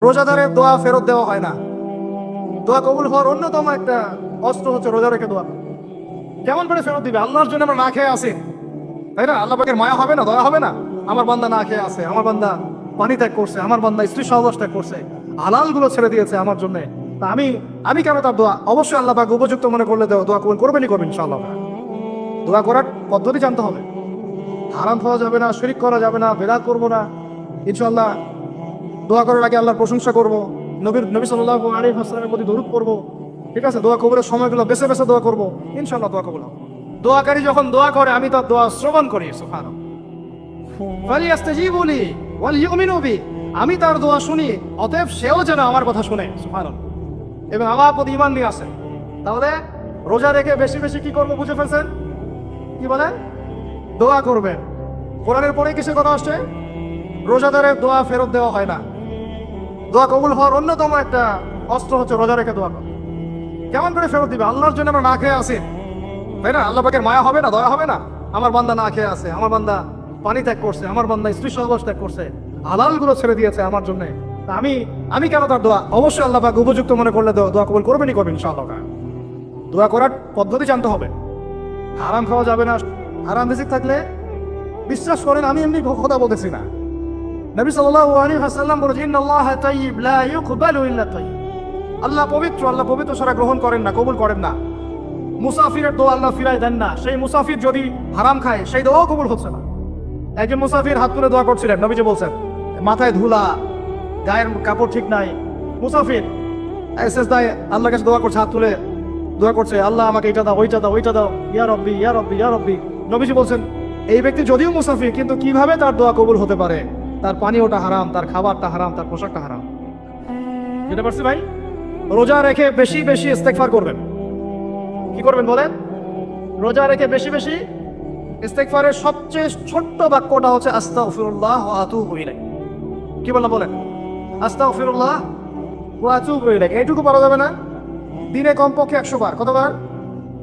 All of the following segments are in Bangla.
রোজাদারের দোয়া ফেরত দেওয়া হয় না। দোয়া কবুল হওয়ার অন্যতম একটা অস্ত্র হচ্ছে রোজা রেখে দোয়া। কেমন করে ফেরত দিবে? আল্লাহর জন্য আমরা না খেয়ে আসি, তাই না? আল্লাহ পাকের মায়া হবে না, দয়া হবে না? আমার বান্দা না খেয়ে আছে, আমার বান্দা পানি ত্যাগ করছে, আমার বান্দা স্ত্রী সহবাস ত্যাগ করছে, হালাল গুলো ছেড়ে দিয়েছে আমার জন্য। তা আমি কেন তার দোয়া? অবশ্যই আল্লাহ পাক উপযুক্ত মনে করলে দোয়া কবুল করবেনই করবেন ইনশাআল্লাহ। দোয়া করার পদ্ধতি জানতে হবে। হারাম খাওয়া যাবে না, শিরক করা যাবে না, বেদাত করবো না। ইনশাআল্লাহ দোয়া করার আগে আল্লাহর প্রশংসা করবো, নবী সাল্লাল্লাহু আলাইহি ওয়াসাল্লামের প্রতি দরুদ পড়বো। ঠিক আছে, দোয়া কবুলের সময়গুলো বেছে বেছে দোয়া করবো, ইনশাআল্লাহ দোয়া কবুল হবে। দোয়াকারী যখন দোয়া করে আমি তার দোয়া শ্রবণ করি। সুবহানাল্লাহ। ফালিয়াস্তাজিবু লি ওয়াল ইউমিনু বি, আমি তার দোয়া শুনি, অতএব সেও যেন আমার কথা শুনে। সুবহানাল্লাহ। এবং আমার প্রতি ঈমান নিয়ে আসে। তাহলে রোজা রেখে বেশি বেশি কি করবো বুঝে ফেলছেন? কি বলেন? দোয়া করবেন। কোরআনের পরে কিসের কথা আসছে? রোজাদারের দোয়া ফেরত দেওয়া হয় না। দোয়া কবুল হওয়ার অন্যতম একটা অস্ত্র হচ্ছে রোজা রেখে দোয়া করা। কেমন করে ফেরত দিবে? আল্লাহর জন্য আমরা না খেয়ে আসি, তাই না? আল্লাহ পাকের মায়া হবে না, দয়া হবে না? আমার বান্দা না খেয়ে আছে, আমার বান্দা পানি ত্যাগ করছে, আমার বান্দা স্ত্রী সহবাস ত্যাগ করছে, হালাল গুলো ছেড়ে দিয়েছে আমার জন্য। তা আমি কেন তার দোয়া? অবশ্যই আল্লাহ পাক উপযুক্ত মনে করলে দোয়া কবুল করবেনই করবেন ইনশাআল্লাহ। দোয়া করার পদ্ধতি জানতে হবে। হারাম খাওয়া যাবে না। হারাম রিজিক থাকলে বিশ্বাস করেন, আমি এমনি কথা বলতেছি না। নবী সাল্লাল্লাহু আলাইহি ওয়াসাল্লাম বলেছেন, ইন্নাল্লাহা তাইয়্যিব লা ইউকবালু ইল্লা তাইয়্যিব। আল্লাহ পবিত্র, আল্লাহ পবিত্র ছাড়া গ্রহণ করেন না, কবুল করেন না। মুসাফিরের দোয়া আল্লাহ ফিরায় দেন না। সেই মুসাফির যদি হারাম খায়, সেই দোয়াও কবুল হচ্ছে না। একজন মুসাফির হাত তুলে দোয়া করছিলেন, নবীজি বলছেন, মাথায় ধুলা, গায়ের কাপড় ঠিক নাই, মুসাফির সেজদায় আল্লাহর কাছে দোয়া করছে, হাত তুলে দোয়া করছে, আল্লাহ আমাকে এটা দাও, ওইটা দাও, ওইটা দাও, ইয়া রব্বি ইয়া রব্বি ইয়া রব্বি। নবীজি বলছেন, এই ব্যক্তি যদিও মুসাফির, কিন্তু কিভাবে তার দোয়া কবুল হতে পারে? তার পানীয়টা হারাম, তার খাবারটা হারাম, তার পোশাকটা হারাম। বুঝতে পারছি ভাই? রোজা রেখে বেশি বেশি ইস্তেগফার করবেন। কি করবেন বলেন? রোজা রেখে বেশি বেশি ইস্তেগফারের সবচেয়ে ছোট্ট বাক্যটা হচ্ছে আস্তাগফিরুল্লাহ ওয়া আতুবু ইলাইহি। কি বললাম বলেন? আস্তাগফিরুল্লাহ ওয়া আতুবু ইলাইহি। এইটুকু পারা যাবে না? দিনে কমপক্ষে 100 বার। কতবার?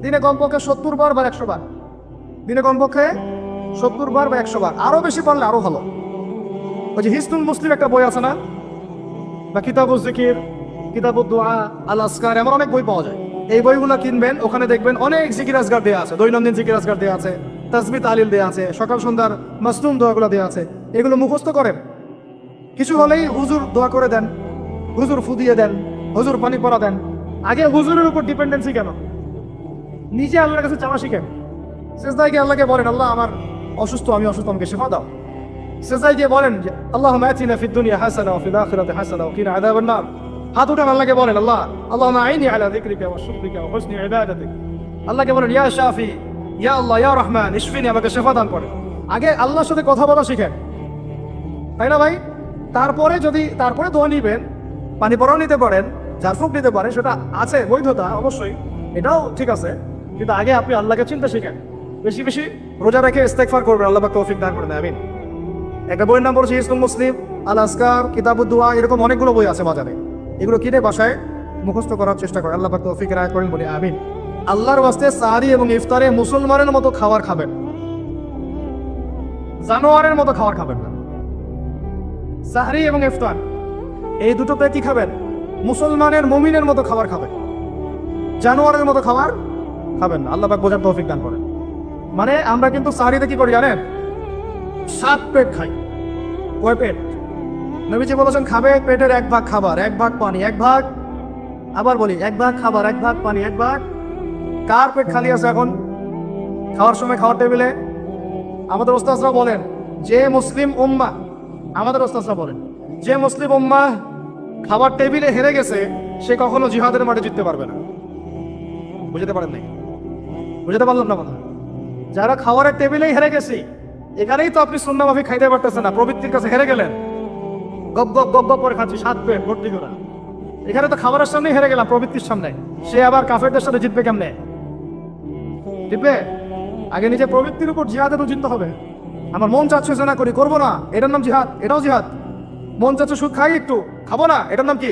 দিনে কমপক্ষে 70 বার বা 100 বার। দিনে কমপক্ষে 70 বার বা 100 বার। আরো বেশি পারলে আরো ভালো। ওই যে হিসনুল মুসলিম একটা বই আছে না, বা কিতাবুজ জিকির, কিতাবুদ দুআ, আল আসকার, এমন অনেক বই পাওয়া যায়। এই বইগুলো কিনবেন, ওখানে দেখবেন অনেক জিকির আজকার দেওয়া আছে, দৈনন্দিন জিকির আজকার দেওয়া আছে, তাসবিহ তাহলিল দেওয়া আছে, সকাল সন্ধ্যার মাসনুন দোয়াগুলো দেওয়া আছে। এগুলো মুখস্থ করেন। কিছু হলেই হুজুর দোয়া করে দেন, হুজুর ফু দিয়ে দেন, হুজুর পানি পড়া দেন। আগে হুজুরের উপর ডিপেন্ডেন্সি কেন? নিজে আল্লাহর কাছে চাওয়া শিখেন। সেজদায় গিয়ে আল্লাহকে বলেন, আল্লাহ আমার অসুস্থ, আমি অসুস্থ, আমাকে শিফা দাও। সেজদায় গিয়ে বলেন, আল্লাহুম্মা আতিনা ফিদ দুনিয়া হাসানা ওয়া ফিল আখিরাতি হাসানা ওয়া কিনা আযাবান নার। হাত উঠান, আল্লাহকে বলেন, আল্লাহুম্মা আইনি আলা যিকরিকা ওয়া শুকরিকা ওয়া হুসনি ইবাদাতিক। আল্লাহকে বলেন, ইয়া শাফি, ইয়া আল্লাহ, ইয়া রহমান, ইশফিনি, আমাকে শিফা দান করেন। আগে আল্লাহর সাথে কথা বলা শিখেন, তাই না ভাই? তারপরে দোয়া নিবেন, পানি পড়াও নিতে পারেন, ঝাড়ফুঁক নিতে পারেন, সেটা আছে বৈধতা অবশ্যই, এটাও ঠিক আছে। কিন্তু আগে আপনি আল্লাহকে চিন্তা শিখেন। বেশি বেশি রোজা রেখে ইস্তেগফার করবেন, আল্লাহ পাক তৌফিক দান করেন, আমিন। একটা বইয়ের নাম বলছি হিসনুল মুসলিম, আল আসকার, কিতাবুদ দুআ, এরকম অনেকগুলো বই আছে বাজারে। এগুলো কিনে বাসায় মুখস্থ করার চেষ্টা করেন, আল্লাহ পাক তৌফিক রায় করেন, বলি আমিন। আল্লাহর ওয়াস্তে সাহরি এবং ইফতারে মুসলমানের মতো খাবার খাবেন, জানোয়ারের মতো খাবার খাবেন না। সাহরি এবং ইফতার এই দুটোতে কি খাবেন? মুসলমানের, মুমিনের মতো খাবার খাবেন, জানোয়ারের মতো খাবার খাবেন না। আল্লাহ পাক বোঝার তৌফিক দান করেন। মানে আমরা কিন্তু সাহরিতে কি করি জানেন? 7 পেট খাই। কয় পেট? নবীজি বলেছেন, খাবে পেটের 1 ভাগ খাবার, 1 ভাগ পানি, 1 ভাগ, আবার বলি 1 ভাগ খাবার, 1 ভাগ পানি, 1 ভাগ। কার পেট খালি আছে এখন খাওয়ার সময়? খাওয়ার টেবিলে আমাদের ওস্তাদরা বলেন, যে মুসলিম উম্মাহ, আমাদের ওস্তাদরা বলেন, যে মুসলিম উম্মাহ খাবার টেবিলে হেরে গেছে, সে কখনো জিহাদের মাঠে জিততে পারবে না। বুঝতে পারেন নাই? বুঝতে পারলাম না কথা? যারা খাবারের টেবিলেই হেরে গেছি, এখানেই তো আপনি সুন্নাহ মাফিক খাইতে পারতেছেন না, প্রবৃত্তির কাছে হেরে গেলেন, গপ গপ গপ গপ করে খাচ্ছি 7 পেট ভর্তি করে। এখানে তো খাবারের সামনেই হেরে গেলাম, প্রবৃত্তির সামনে। সে আবার কাফেরদের সাথে জিতবে কেমনে? জিতবে? আগে নিজে প্রবৃত্তির উপর জিহাদের জিততে হবে। আমার মন চাচ্ছে যে না করি, করবো না, এটার নাম জিহাদ, এটাও জিহাদ। মন চাচ্ছে সুদ খাই একটু, খাবো না, এটার নাম কি?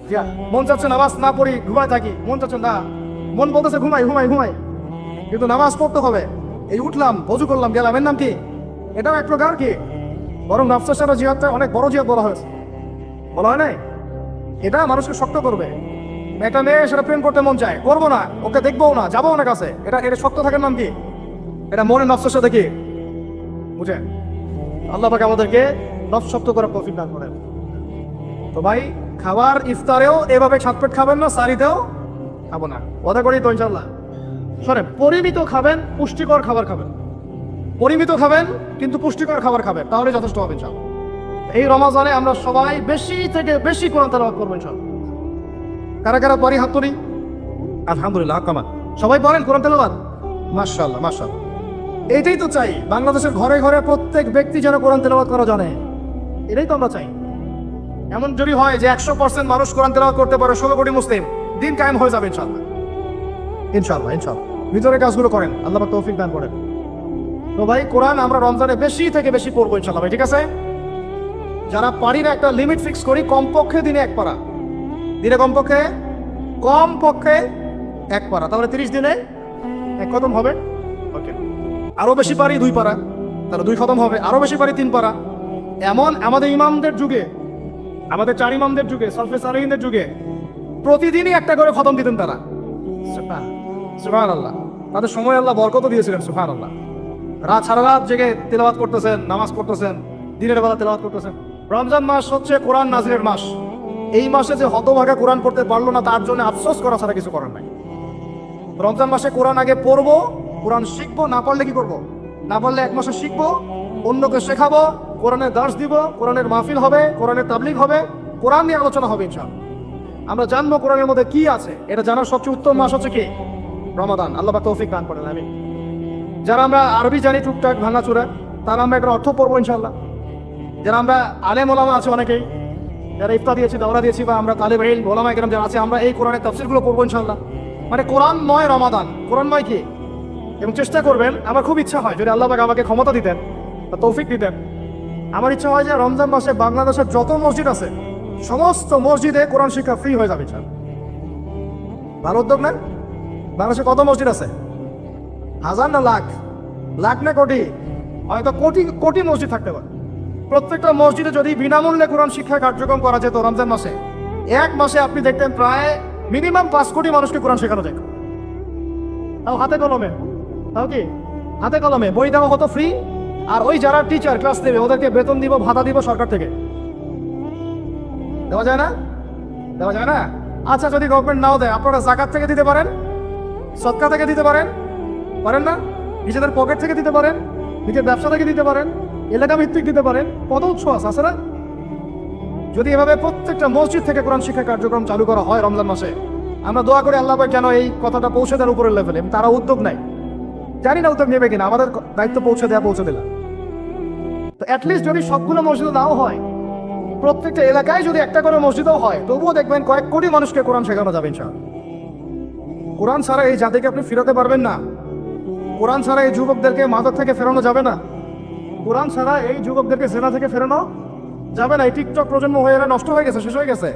জিহাদ। মন চাচ্ছে নামাজ না পড়ি, ঘুমায় থাকি, মন চাচ্ছে না, মন বলতেছে ঘুমাই ঘুমাই ঘুমাই, কিন্তু নামাজ পড়তে হবে। এই উঠলাম, ওযু করলাম, গেলাম, এর নাম কি? এটাও এক প্রকার কি? বরং নফসের সাথে জিহাদটা অনেক বড় জিহাদ বলা হয়েছে, বলা হয় নাই? এটা মানুষকে শক্ত করবে। একটা মেয়ে সেটা প্রেম করতে মন চায়, করবো না, ওকে দেখবো না, যাবো না কাছে, এটা এটা শক্ত থাকার নাম কি? এটা মনের নফসের সাথে কি বুঝেন? আল্লাহ পাক আমাদেরকে নফস শক্ত করার তৌফিক দান করেন। তো ভাই, খাবার ইফতারেও এভাবে সাত পেট খাবেন না, সারিতেও খাবো না, কথা করি তো ইনশাল্লাহ। শোনেন, পরিমিত খাবেন, পুষ্টিকর খাবার খাবেন, পরিমিত খাবেন কিন্তু পুষ্টিকর খাবার খাবেন, তাহলে যথেষ্ট হবে ইনশাল্লাহ। এই রমাজানে আমরা সবাই বেশি থেকে বেশি কোরআন তেলাওয়াত করবো ইনশাল্লাহ। কারা কারা পারি হাত তুলি? আলহামদুলিল্লাহ, কামান সবাই পড়েন কোরআন তেলাওয়াত, মাশাআল্লাহ মাশাআল্লাহ। এইটাই তো চাই, বাংলাদেশের ঘরে ঘরে প্রত্যেক ব্যক্তি যেন কোরআন তেলাওয়াত করা জানে, এটাই তো আমরা চাই। এমন যদি হয় যে 100% মানুষ কোরআন তেলাওয়াত করতে পারে, 16 কোটি মুসলিম, দিন কায়েম হয়ে যাবে ইনশাআল্লাহ ইনশাআল্লাহ ইনশাআল্লাহ। ভিতরে কাজগুলো করেন, আল্লাহ পাক তৌফিক দান করেন। তো ভাই, কোরআন আমরা রমজানে বেশি থেকে বেশি পড়বো ইনশাআল্লাহ ভাই, ঠিক আছে? যারা পারি না, একটা লিমিট ফিক্স করি, কমপক্ষে দিনে 1 পারা, দিনে কমপক্ষে এক পারা, তাহলে 30 দিনে 1 খতম হবে। ওকে, আরো বেশি পারি 2 পারা, তাহলে 2 খতম হবে। আরো বেশি পারি 3 পারা। এমন আমাদের ইমামদের যুগে, আমাদের 4 ইমামদের যুগে, সলফে সালেহিনদের যুগে প্রতিদিনই একটা করে খতম দিতেন তারা। সুবহানাল্লাহ, তাদের সময় আল্লাহ বরকত দিয়েছিলেন। সুবহানাল্লাহ, সারা রাত জেগে তেলাওয়াত করতেছেন, নামাজ পড়তেছেন, দিনের বেলা তেলাওয়াত করতেছেন। রমজান মাস হচ্ছে কোরআন নাজিলের মাস। এই মাসে যে হতভাগা কোরআন পড়তে পারলো না, তার জন্য আফসোস করা ছাড়া কিছু করার নাই। রমজান মাসে কোরআন আগে পড়বো, কোরআন শিখবো, না পারলে কি করবো? না পারলে 1 মাসে শিখবো, অন্যকে শেখাবো, কোরআনের দার্স দিব, কোরআনের মাহফিল হবে, কোরআনের তাবলীগ হবে, কোরআন নিয়ে আলোচনা হবে ইনশাআল্লাহ। আমরা জানবো কোরআনের মধ্যে কি আছে। এটা জানার সবচেয়ে উত্তম মাস হচ্ছে কি? রমাদান। আল্লাহ পাক তৌফিক দান করেন। আমি যারা আমরা আরবি জানি টুকটাক ভাঙাচোরা, তারা আমরা একটা অর্থ পড়বো ইনশাআল্লাহ। যারা আমরা আলেম ওলামা আছে অনেকেই, যারা ইফতার দিয়েছি, দাওরা দিয়েছি, বা আমরা তালেব ইলম ওলামা একরাম যারা আছে, আমরা এই কোরআনের তাফসীরগুলো পড়বো ইনশাআল্লাহ। মানে কোরআনময় রমাদান, কোরআনময় কি? এবং চেষ্টা করবেন, আমার খুব ইচ্ছা হয় যদি আল্লাহ পাক আমাকে ক্ষমতা দিতেন বা তৌফিক দিতেন, আমার ইচ্ছা হয় যে রমজান মাসে বাংলাদেশের যত মসজিদ আছে সমস্ত মসজিদে কোরআন শিক্ষা ফ্রি হয়ে যাবে ইনশাআল্লাহ। ভালো উদ্যোগ না? বাংলাদেশে কত মসজিদ আছে? হাজার না লাখ? লাখ না কোটি? হয়তো কোটি কোটি মসজিদ থাকতে পারে। প্রত্যেকটা মসজিদে যদি বিনামূল্যে কোরআন শিক্ষা কার্যক্রম করা যেত রমজান মাসে, 1 মাসে আপনি দেখতেন প্রায় মিনিমাম 5 কোটি মানুষকে কোরআন শেখানো যায়। তাও হাতে কলমে, তাও কি হাতে কলমে, বই দেওয়া হতো ফ্রি। আর ওই যারা টিচার ক্লাস দেবে ওদেরকে বেতন দিব, ভাতা দিব সরকার থেকে। দেওয়া যায় না? দেওয়া যায় না? আচ্ছা, যদি গভর্নমেন্ট নাও দেয়, আপনারা জাকাত থেকে দিতে পারেন, সদকা থেকে দিতে পারেন, পারেন না? নিজেদের পকেট থেকে দিতে পারেন, নিজের ব্যবসা থেকে দিতে পারেন, এলাকা ভিত্তিক দিতে পারেন, কত উৎস আছে না? যদি এভাবে প্রত্যেকটা মসজিদ থেকে কোরআন শিক্ষা কার্যক্রম চালু করা হয় রমজান মাসে, আমরা দোয়া করি আল্লাহ পাক যেন এই কথাটা পৌঁছে দেওয়ার উপরের লেভেলে। তারা উদ্যোগ নেয়, জানি না উদ্যোগ নেবে কিনা, আমাদের দায়িত্ব পৌঁছে দিলাম। তো অ্যাটলিস্ট যদি সবগুলো মসজিদে নাও হয়, প্রত্যেকটা এলাকায় যদি একটা করে মসজিদও হয়, তবুও দেখবেন কয়েক কোটি মানুষকে কোরআন শেখানো যাবে ইনশাআল্লাহ। কোরআন ছাড়া এই জাতিকে আপনি ফেরাতে পারবেন না। কোরআন ছাড়া এই যুবকদেরকে মাদক থেকে ফেরানো যাবে না। কোরআন ছাড়া এই যুবকদেরকে জেনা থেকে ফেরানো যাবে না। এই টিকটক প্রজন্ম হয়ে এরা নষ্ট হয়ে গেছে, শেষ হয়ে গেছে।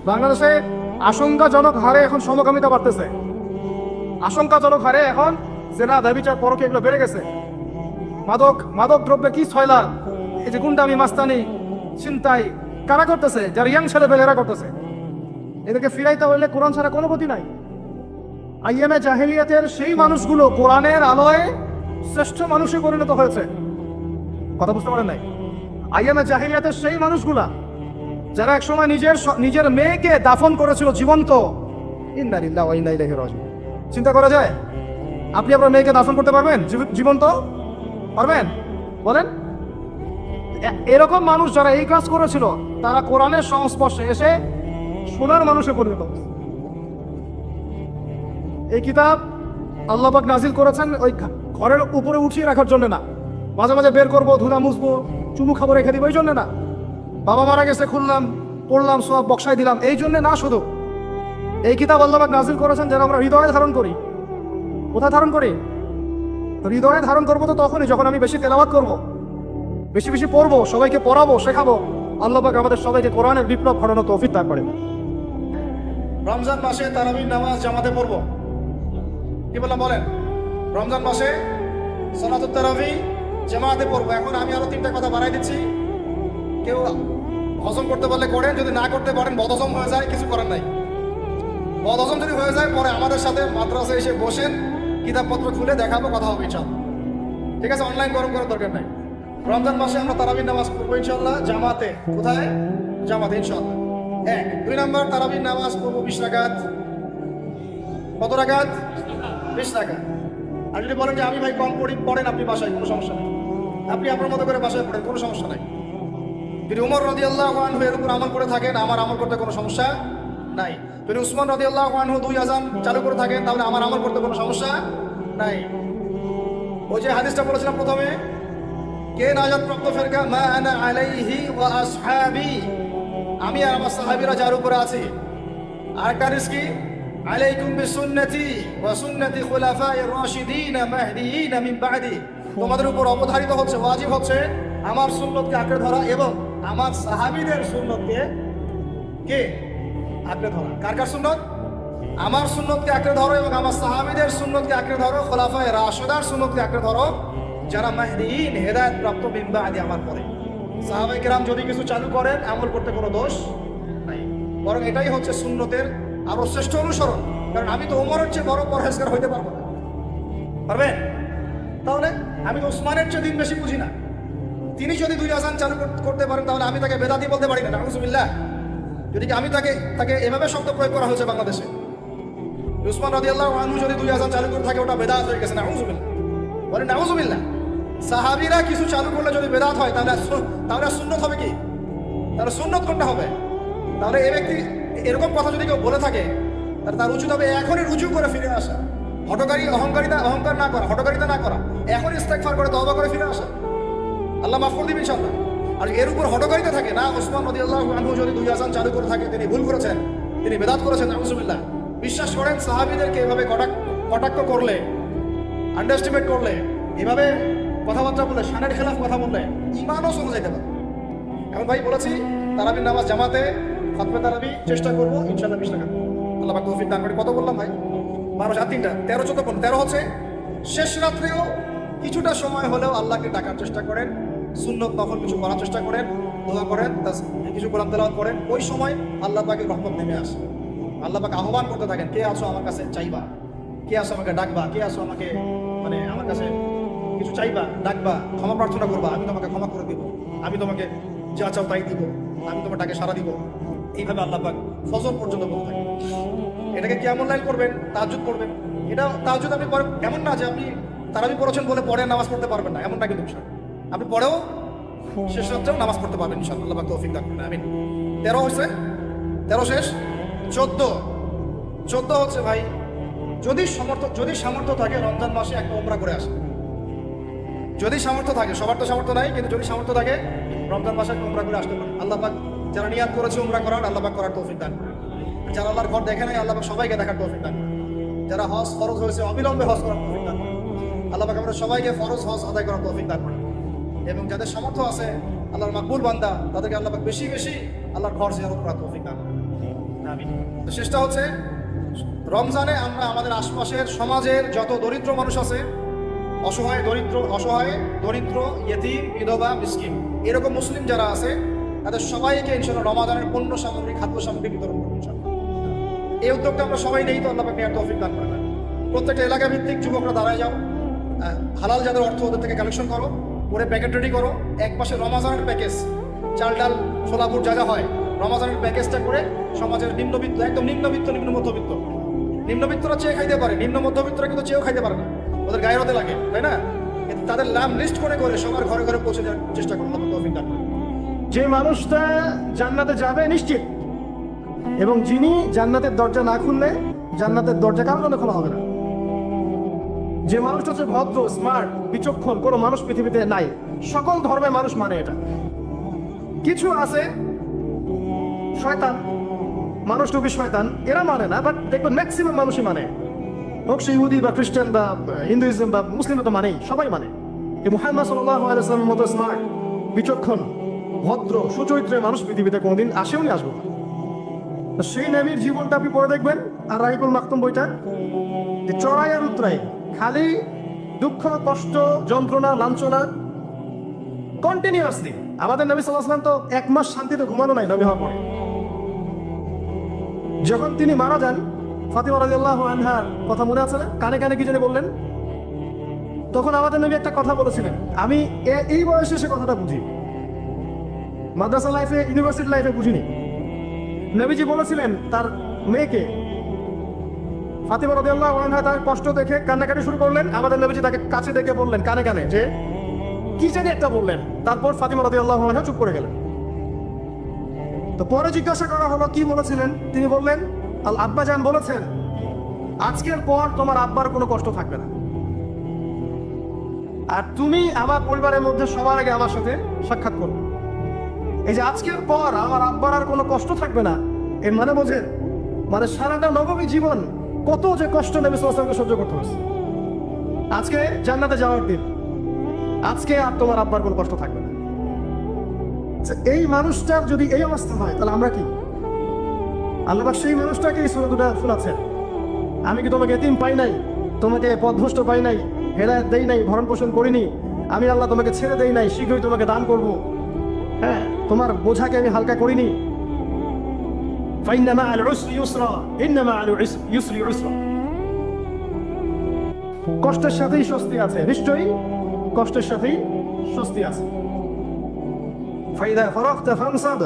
বাংলাদেশে আশঙ্কাজনক হারে এখন সমকামিতা বাড়তেছে। আশঙ্কাজনক হারে এখন জেনা, ব্যভিচার, পরকীয়া এগুলো বেড়ে গেছে। মাদক দ্রব্যে কি ছয়লা, এই যে গুন্ডামি, মাস্তানি, ছিনতাই কারা করতেছে? যারা ইয়াং ছেলেপেলেরা করতেছে। এদেরকে ফিরাইতে হইলে কোরআন ছাড়া কোনো গতি নাই। আইয়ামে জাহেলিয়াতের সেই মানুষগুলো কোরআনের আলোয় শ্রেষ্ঠ মানুষে পরিণত হয়েছে। কথা বুঝতে পারেন নাই? আইয়ামে জাহেলিয়াতের সেই মানুষগুলা যারা একসময় নিজের মেয়েকে দাফন করেছিল জীবন্ত। ইন্না লিল্লাহি ওয়া ইন্না ইলাইহি রাজিউন। চিন্তা করা যায়? আপনি আপনার মেয়েকে দাফন করতে পারবেন জীবন্ত? পারবেন? বলেন। এরকম মানুষ যারা এই কাজ করেছিল, তারা কোরআনের সংস্পর্শে এসে সোনার মানুষে পরিণত হয়েছে। এই কিতাব আল্লাহ পাক নাজিল করেছেন ওই ঘরের উপরে উঠিয়ে রাখার জন্য না, মাঝে মাঝে বের করবো, ধুলা মুছবো, চুমু খাবো, রেখে দিব, এই জন্য না। বাবা মারা গেছে, খুললাম, পড়লাম, সব বক্সায় দিলাম, এই জন্য না। শুধু এই কিতাব আল্লাহ পাক নাজিল করেছেন যেন আমরা হৃদয়ে ধারণ করি। কোথায় ধারণ করি? হৃদয়ে ধারণ করবো তো তখনই যখন আমি বেশি তেলাওয়াত করবো, বেশি বেশি পড়বো, সবাইকে পড়াবো, শেখাবো। আল্লাহ পাক আমাদের সবাইকে কোরআনের বিপ্লব ঘটানো তৌফিক দান করেন। রমজান মাসে তারাবির নামাজ জামাতে পড়বো, কি বললাম বলেন? রমজান মাসে সালাতুত তারাবি জামাতে পড়বো। এখন আমি আরো 3টা কথা বাড়াই দিচ্ছি। কেউ হজম করতে পারলে করেন, যদি না করতে পারেন বদহজম হয়ে যায়, কিছু করার নাই। বদহজম যদি হয়ে যায় পরে আমাদের সাথে মাদ্রাসায় এসে বসেন, কিতাবপত্র খুলে দেখাবো, কথা হবে ইনশাআল্লাহ। ঠিক আছে, অনলাইন গরম করার দরকার নাই। রমজান মাসে আমরা তারাবির নামাজ পড়বো ইনশাআল্লাহ জামাতে। কোথায়? জামাতে ইনশাআল্লাহ। 1 2 নম্বর তারাবির নামাজ পড়বো 20 রাকাত। কত রাকাত? 20 রাকাত। আর যদি বলেন যে আমি ভাই কম পড়ি, পড়েন আপনি বাসায়, কোনো সমস্যা নেই। আপনি আপনার মতো করে বাসায় পড়েন, কোনো সমস্যা নাই। যদি উমর রাদিয়াল্লাহু আনহু এর উপর আমল করে থাকেন, আমার আমল করতে কোনো সমস্যা নাই। যদি উসমান রাদিয়াল্লাহু আনহু 2 আযান চালু করে থাকেন, তাহলে আমার আমল করতে কোনো সমস্যা নাই। ওই যে হাদিসটা বলেছিলাম প্রথমে, কে নাজাত প্রাপ্ত ফেরকা? মা আনা আলাইহি ওয়া আসহাবি, আমি আর আমার সাহাবীরা যার উপরে আছি। আরেকটা হাদিস কি? আলাইকুম বিসুন্নতি ওয়া সুন্নতি খুলাফায়ে রাশিদিন মাহদিয়িন মিন বা'দি, তোমাদের উপর অবধারিত হচ্ছে, ওয়াজিব হচ্ছে আমার সুন্নতকে আঁকড়ে ধরা এবং আমার সাহাবীদের সুন্নতকে কে আঁকড়ে ধরা। কার কার সুন্নত? আমার সুন্নতকে আঁকড়ে ধরো এবং আমার সাহাবীদের সুন্নতকে আঁকড়ে ধরো, খোলাফায়ে রাশিদার সুন্নতকে আঁকড়ে ধরো, যারা মাহদিয়িন হেদায়েত প্রাপ্ত মিন বা'দি, আমার পরে। সাহাবায়ে কেরাম যদি কিছু চালু করেন, আমল করতে কোনো দোষ নাই, বরং এটাই হচ্ছে সুন্নতের আরো শ্রেষ্ঠ অনুসরণ। কারণ আমি তো ওমরের চেয়ে বড় পরহেজগার হইতে পারবো না, পারবেন? তাহলে আমি তো উসমানের চেয়ে দিন বেশি বুঝি না। তিনি যদি 2 আযান চালু করতে পারেন, তাহলে আমি তাকে বেদাতি বলতে পারি না, নাউযুবিল্লাহ। যদি আমি তাকে এভাবে শব্দ প্রয়োগ করা হয়েছে বাংলাদেশে, উসমান রাদিয়াল্লাহু আনহু যদি 2 আযান চালু করে থাকে, ওটা বেদাত হয়ে গেছে, নাউযুবিল্লাহ। বলে নাউযুবিল্লাহ। সাহাবীরা কিছু চালু করলে যদি বেদাত হয়, তাহলে সুন্নত হবে কি? তাহলে সুন্নত কোনটা হবে? তাহলে এই ব্যক্তি এরকম কথা যদি কেউ বলে থাকে, তাহলে তার উচিত হবে এখনই রুজু করে ফিরে আসা, অহংকার না করা, হঠকারিতা না করা, এখন ইস্তেগফার করে তওবা করে ফিরে আসা। আল্লাহ মাফ করে দিবেন ইনশাআল্লাহ। আর এর উপর হঠকারিতা থাকে না, উসমান রাদিয়াল্লাহু আনহু যদি 2 আযান চালু করে থাকে, তিনি ভুল করেছেন, তিনি বেদাত করেছেন, নাউযুবিল্লাহ। বিশ্বাস করেন, সাহাবীদেরকে এভাবে কটাক্ষ করলে, আন্ডারএস্টিমেট করলে, এভাবে কথাবার্তা বললে, শানের খেলাফ কথা বললে ঈমানও চলে যেতে পারে। এখন ভাই বলেছি তারাবির নামাজ জামাতে, ফাতমা তারাবি চেষ্টা করবো ইনশাআল্লাহ 20 টাকা। আল্লাহ পাক তৌফিক দান করে। কত বললাম ভাই? 12 7 3টা 13 14 15। 13 হচ্ছে শেষ রাত্রেও কিছুটা সময় হলেও আল্লাহকে ডাকার চেষ্টা করেন, সুন্নত নফল কিছু করার চেষ্টা করেন, দোয়া করেন, কিছু কোরআন তেলাওয়াত করেন। ওই সময় আল্লাহ পাকের রহমত নেমে আসে। আল্লাহ পাক আহ্বান করতে থাকেন, কে আছো আমার কাছে চাইবা, কে আছো আমাকে ডাকবা, কে আছো আমাকে আমার কাছে কিছু চাইবা, ডাকবা, ক্ষমা প্রার্থনা করবা, আমি তোমাকে ক্ষমা করে দিব, আমি তোমাকে যা চাও তাই দিব, আমি তোমার ডাকে সাড়া দিব। এইভাবে আল্লাহ পাক ফজর পর্যন্ত বলতে থাকেন। এটাকে কিয়ামুল লাইল করবেন, তাহাজ্জুদ করবেন। এটা তাহাজ্জুদ আপনি এমন না যে আপনি তারাবি পড়েছেন বলে পরে নামাজ পড়তে পারবেন না, এমনটা কিন্তু বিষয়। আপনি পরেও শেষ রাত্রেও নামাজ পড়তে পারবেন ইনশাআল্লাহ। আল্লাহ পাক তৌফিক দান করুন, আমিন। 13 হয়েছে, 13 শেষ। 14 হচ্ছে ভাই, যদি সামর্থ্য থাকে রমজান মাসে একটা উমরা করে আসে। যদি সামর্থ্য থাকে, সবার তো সামর্থ্য নাই, কিন্তু যদি সামর্থ্য থাকে রমজান মাসে একটা উমরা করে আসতে পারে। আল্লাহ পাক যারা নিয়াত করেছে উমরা করার, আল্লাহ পাক করার তৌফিক দান করেন। যারা আল্লাহর ঘর দেখে নাই, আল্লাহ পাক সবাইকে দেখার তৌফিক দান করেন। যারা হজ ফরজ হয়েছে, অবিলম্বে হজ করার তৌফিক দান করেন। আল্লাহ পাক আমাদের সবাইকে ফরজ হজ আদায় করার তৌফিক দান করেন। এবং যাদের সামর্থ্য আছে, আল্লাহর মাকবুল বান্দা, তাদেরকে আল্লাহ পাক বেশি বেশি আল্লাহর ঘর জিয়ারত করার তৌফিক দান করেন, আমিন। তো শেষটা হচ্ছে, রমজানে আমরা আমাদের আশপাশের সমাজের যত দরিদ্র মানুষ আছে, অসহায় দরিদ্র ইয়েতিম, বিধবা, মিসকিন, এরকম মুসলিম যারা আছে, তাদের সবাইকে ইনশাআল্লাহ রমাদানের পণ্য সামগ্রী, খাদ্য সামগ্রী বিতরণ করবো ইনশাআল্লাহ। এই উদ্যোগটা আমরা সবাই নেই, তো আল্লাহ পাক নেওয়ার তৌফিক দান করেন। প্রত্যেকটা এলাকা ভিত্তিক যুবকরা দাঁড়ায় যাও, হালাল যাদের অর্থ, ওদের থেকে কালেকশন করো, করে প্যাকেট রেডি করো। এক পাশে রমাজানের প্যাকেজ, চাল ডাল ছোলাপুর যা যা হয়, রমাজানের প্যাকেজটা করে সমাজের নিম্নবিত্ত, একদম নিম্নবিত্ত, নিম্ন মধ্যবিত্তরা চেয়ে খাইতে পারে, নিম্ন মধ্যবিত্তরা কিন্তু চেয়েও খাইতে পারে না, ওদের গায়ের হতে লাগে, তাই না? কিন্তু তাদের নাম লিস্ট করে সবার ঘরে ঘরে পৌঁছে দেওয়ার চেষ্টা করবো, তৌফিক দান করুন। যে মানুষটা জান্নাতে যাবে নিশ্চিত, এবং যিনি জান্নাতের দরজা না খুললে জান্নাতের দরজা কারোর জন্য খোলা হবে না। যে মানুষটা হচ্ছে ভদ্র, স্মার্ট, বিচক্ষণ, কোনো মানুষ পৃথিবীতে নাই। সকল ধর্মের মানুষ মানে এটা। কিছু আছে শয়তান, মানুষ টুপি শয়তান, এরা মানে না, বাট দেখবেন ম্যাক্সিমাম মানুষই মানে। হোক সে ইহুদি বা খ্রিস্টান বা হিন্দুইজম বা মুসলিম, তো মানেই, সবাই মানে। এই মুহাম্মদ সাল্লাল্লাহু আলাইহি ওয়াসাল্লামের মতো স্মার্ট, বিচক্ষণ, ভদ্র, সুচরিত্রের মানুষ পৃথিবীতে কোনোদিন আসেও নি, আসবো না। সেই নবীর জীবনটা আপনি পড়ে দেখবেন, আর রাহিকুল মাকতুম বইটা, যে চড়াই আর উতরাই, খালি দুঃখ, কষ্ট, যন্ত্রণা, লাঞ্ছনা, কন্টিনিউয়াসলি আমাদের নবী সাল্লাল্লাহু আলাইহি ওয়াসাল্লাম তো 1 মাস শান্তিতে ঘুমানো নাই নবী হওয়ার পরে। যখন তিনি মারা যান, ফাতিমা রাদিয়াল্লাহু আনহার কথা মনে আছে না? কানে কানে কি জানি বললেন। তখন আমাদের নবী একটা কথা বলেছিলেন, আমি এই বয়সে সে কথাটা বুঝি, মাদ্রাসা লাইফে, ইউনিভার্সিটি লাইফে বুঝিনি। নবীজি বলেছিলেন তার মেয়েকে, ফাতিমা রাদিয়াল্লাহু আনহা তার কষ্ট দেখে কান্নাকাটি শুরু করলেন। আমাদের নবীজি তাকে কাছে ডেকে বললেন কানে কানে যে কি জানি একটা বললেন। তারপর ফাতিমা রাদিয়াল্লাহু আনহা চুপ করে গেলেন। তো পরে জিজ্ঞাসা করা হলো কি বলেছিলেন, তিনি বললেন আব্বাজান বলেছেন আজকের পর তোমার আব্বার কোনো কষ্ট থাকবে না, আর তুমি আমার পরিবারের মধ্যে সবার আগে আমার সাথে সাক্ষাৎ করবে। এই যে আজকের পর আমার আব্বার আর কোনো কষ্ট থাকবে না, এর মানে বোঝেন, মানে সারাটা নবমী জীবন কত যে কষ্ট নবী সাল্লাল্লাহু আলাইহি ওয়াসাল্লামকে সহ্য করতে হয়েছে। আজকে জান্নাতে যাওয়ার দিন, আজকে আর তোমার আব্বার কোনো কষ্ট থাকবে না। এই মানুষটার যদি এই অবস্থা হয় তাহলে আমরা কি? আল্লাহ পাক সেই মানুষটাকে এই সূরা দুটো শোনাচ্ছেন, আমি কি তোমাকে এতিম পাই নাই, তোমাকে পথভ্রষ্ট পাই নাই, হেদায়েত দেই নাই, ভরণ পোষণ করিনি, আমি আল্লাহ তোমাকে ছেড়ে দেই নাই, শীঘ্রই তোমাকে দান করব, হ্যাঁ, তোমার বোঝাকে আমি হালকা করিনি। ফাইন্না মা'আল উসরি ইউসরা, ইন্না মা'আল ইউসরি ইউসরা। কষ্টের সাথেই স্বস্তি আছে, নিশ্চয়ই কষ্টের সাথেই স্বস্তি আছে। ফাইদা ফারাগতা ফানসাব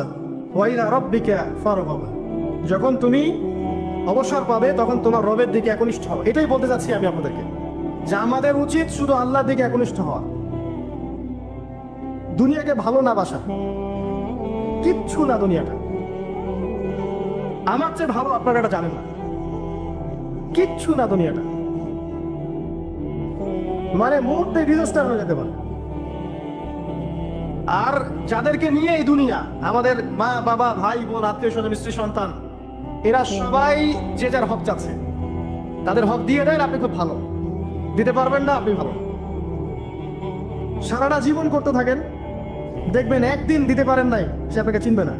ওয়া ইলা রাব্বিকা ফারগাব। যখন তুমি অবসর পাবে তখন তোমার রবের দিকে একনিষ্ঠ হও। এটাই বলতে চাচ্ছি আমি আপনাদেরকে, যে আমাদের উচিত শুধু আল্লাহর দিকে একনিষ্ঠ হওয়া, দুনিয়াকে ভালো না বাসা, কিচ্ছু না দুনিয়াটা। আমার চেয়ে ভালো আপনারা এটা জানেন না, কিচ্ছু না দুনিয়াটা, মানে মুহূর্তে ডিজাস্টার হয়ে যেতে পারে। আর যাদেরকে নিয়ে এই দুনিয়া, আমাদের মা বাবা ভাই বোন আত্মীয় স্বজন স্ত্রী সন্তান, এরা সবাই যে যার হক চাচ্ছে, তাদের হক দিয়ে দেন, আপনি খুব ভালো, দিতে পারবেন না আপনি ভালো। সারাটা জীবন করতে থাকেন, দেখবেন একদিন দিতে পারেন নাই, সে আপনাকে চিনবে না।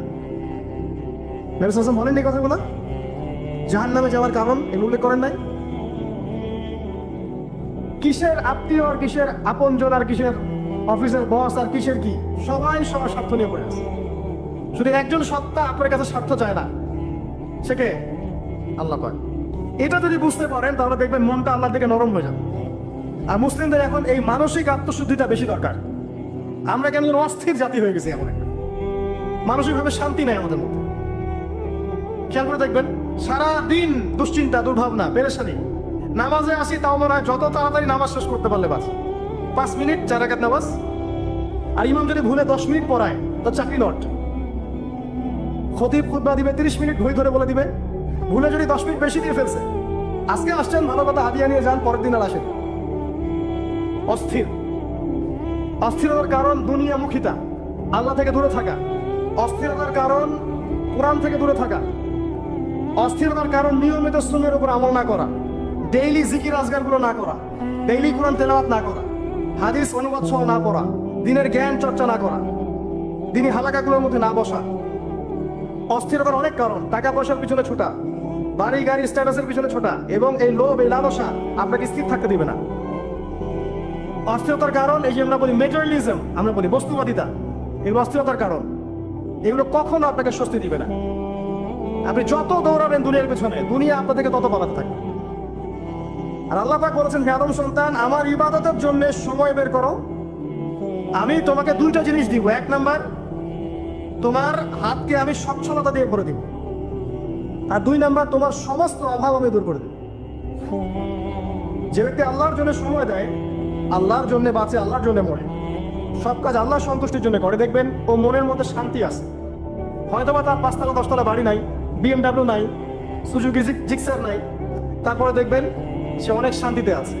নবী সাল্লাল্লাহু আলাইহি ওয়াসাল্লাম বলেন এই কথাগুলো, জাহান্নামে যাওয়ার কারণ এগুলো উল্লেখ করেন নাই। কিসের আত্মীয় আর কিসের আপনজন আর কিসের অফিসের বস আর কিসের কি, সবাই সবার স্বার্থ নিয়ে পড়ে আছে। শুধু একজন সত্তা আপনার কাছে স্বার্থ চায় না, সে কে? আল্লাহ পাক। এটা যদি বুঝতে পারেন তাহলে দেখবেন মনটা আল্লাহর দিকে নরম হয়ে যাবে। আর মুসলিমদের এখন এই মানসিক আত্মশুদ্ধিটা বেশি দরকার। আমরা কেন যেন অস্থির জাতি হয়ে গেছি, এমন একটা মানসিকভাবে শান্তি নেই আমাদের মধ্যে। খেয়াল করে দেখবেন সারা দিন দুশ্চিন্তা, দুর্ভাবনা, পেরেশানি। নামাজে আসি তাও মনে হয় যত তাড়াতাড়ি নামাজ শেষ করতে পারলে বাস, 5 মিনিট 4 রাকাত নামাজ। আর ইমাম যদি ভুলে 10 মিনিট পড়ায় তো চাকরি নট। খতিব খুতবা দিবে 30 মিনিট ঘড়ি ধরে বলে দিবে, ভুলে যদি 10 মিনিট বেশি দিয়ে ফেলছে, আজকে আসছেন ভালো কথা, হাদিয়া নিয়ে যান, পরের দিন আর আসেন। অস্থির। অস্থিরতার কারণ দুনিয়ামুখিতা, আল্লাহ থেকে দূরে থাকা। অস্থিরতার কারণ কোরআন থেকে দূরে থাকা। অস্থিরতার কারণ নিয়মিত সুন্নাহর উপর আমল না করা, ডেইলি জিকির আজগারগুলো না করা, ডেইলি কোরআন তেলাওয়াত না করা, হাদিস অনুবাদ সহ না পড়া, দিনের জ্ঞান চর্চা না করা, দিনী হালাকাগুলোর মধ্যে না বসা। অস্থিরতার অনেক কারণ, টাকা পয়সার পিছনে ছোটা, বাড়ি গাড়ি স্ট্যাটাসের পিছনে ছোটা, এবং এই লোভ, এই লালসা আপনাকে স্থির থাকতে দিবে না। অস্থিরতার কারণ এই যে আমরা বলি মেটেরিয়ালিজম, আমরা বলি বস্তুবাদিতা, এগুলো অস্থিরতার কারণ। এগুলো কখনো আপনাকে স্বস্তি দিবে না। আপনি যত দৌড়াবেন দুনিয়ার পেছনে, দুনিয়া আপনার থেকে তত পালাতে থাকবে। আর আল্লাহ পাক বলেছেন, হে আদম সন্তান, আমার ইবাদতের জন্য সময় বের করো, আমি তোমাকে 2টা জিনিস দিব। 1 নাম্বার, তোমার হাতকে আমি সচ্ছলতা দিয়ে ভরে দিব, আর 2 নাম্বার, তোমার সমস্ত অভাব আমি দূর করে দেব। যে ব্যক্তি আল্লাহর জন্য সময় দেয়, আল্লাহর জন্য বাঁচে, আল্লাহর জন্য মরে, সব কাজ আল্লাহর সন্তুষ্টির জন্য করে, দেখবেন ও মনের মধ্যে শান্তি আছে। হয়তোবা তার 5 তলা 10 তলা বাড়ি নাই, BMW নাই, সুজুকি জিক্সার নাই, তারপরে দেখবেন সে অনেক শান্তিতে আছে।